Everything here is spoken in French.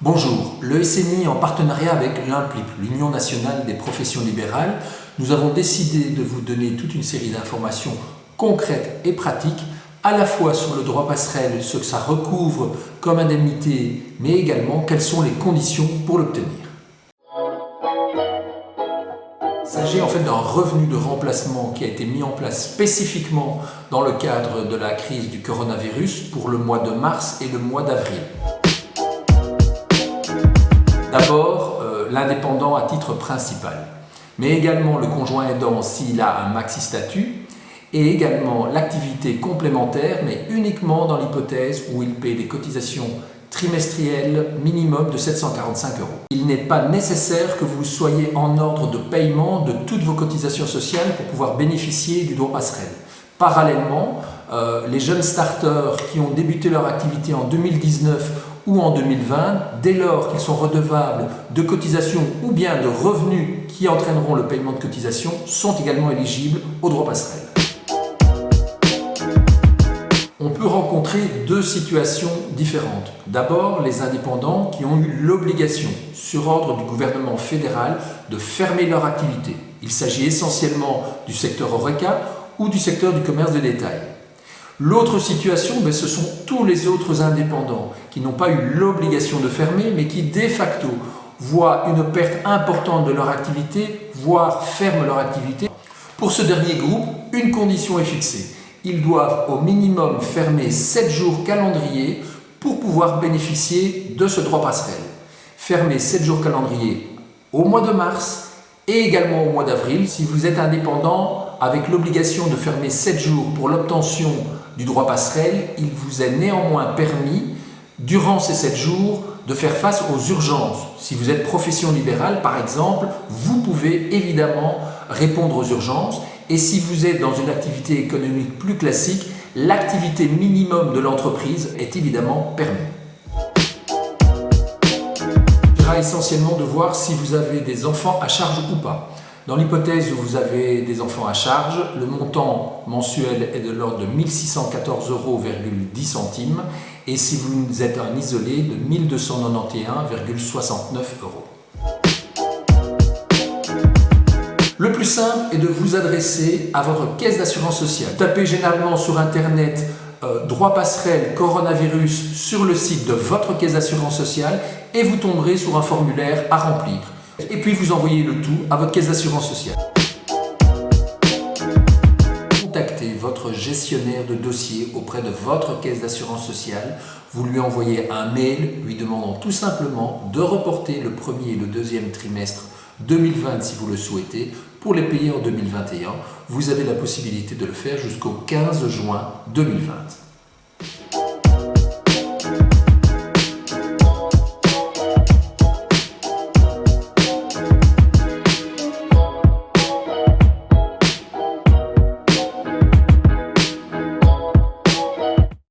Bonjour, le SNI en partenariat avec l'UNPLIP, l'Union nationale des professions libérales, nous avons décidé de vous donner toute une série d'informations concrètes et pratiques, à la fois sur le droit passerelle, ce que ça recouvre comme indemnité, mais également quelles sont les conditions pour l'obtenir. Il s'agit en fait d'un revenu de remplacement qui a été mis en place spécifiquement dans le cadre de la crise du coronavirus pour le mois de mars et le mois d'avril. D'abord, l'indépendant à titre principal, mais également le conjoint aidant s'il a un maxi-statut, et également l'activité complémentaire, mais uniquement dans l'hypothèse où il paie des cotisations trimestrielles minimum de 745 €. Il n'est pas nécessaire que vous soyez en ordre de paiement de toutes vos cotisations sociales pour pouvoir bénéficier du droit passerelle. Parallèlement, les jeunes starters qui ont débuté leur activité en 2019 ou en 2020, dès lors qu'ils sont redevables de cotisations ou bien de revenus qui entraîneront le paiement de cotisations, sont également éligibles au droit passerelle. On peut rencontrer deux situations différentes. D'abord, les indépendants qui ont eu l'obligation, sur ordre du gouvernement fédéral, de fermer leur activité. Il s'agit essentiellement du secteur HoReCa ou du secteur du commerce de détail. L'autre situation, ce sont tous les autres indépendants qui n'ont pas eu l'obligation de fermer, mais qui de facto voient une perte importante de leur activité, voire ferment leur activité. Pour ce dernier groupe, une condition est fixée. Ils doivent au minimum fermer 7 jours calendrier pour pouvoir bénéficier de ce droit passerelle. Fermer 7 jours calendrier au mois de mars et également au mois d'avril. Si vous êtes indépendant avec l'obligation de fermer 7 jours pour l'obtention du droit passerelle, il vous est néanmoins permis, durant ces 7 jours, de faire face aux urgences. Si vous êtes profession libérale, par exemple, vous pouvez évidemment répondre aux urgences. Et si vous êtes dans une activité économique plus classique, l'activité minimum de l'entreprise est évidemment permise. Il sera essentiellement de voir si vous avez des enfants à charge ou pas. Dans l'hypothèse où vous avez des enfants à charge, le montant mensuel est de l'ordre de 1 614,10 € et si vous êtes un isolé, de 1 291,69 €. Le plus simple est de vous adresser à votre caisse d'assurance sociale. Tapez généralement sur internet droit passerelle coronavirus sur le site de votre caisse d'assurance sociale et vous tomberez sur un formulaire à remplir. Et puis vous envoyez le tout à votre caisse d'assurance sociale. Contactez votre gestionnaire de dossier auprès de votre caisse d'assurance sociale. Vous lui envoyez un mail lui demandant tout simplement de reporter le premier et le deuxième trimestre 2020 si vous le souhaitez. Pour les payer en 2021, vous avez la possibilité de le faire jusqu'au 15 juin 2020.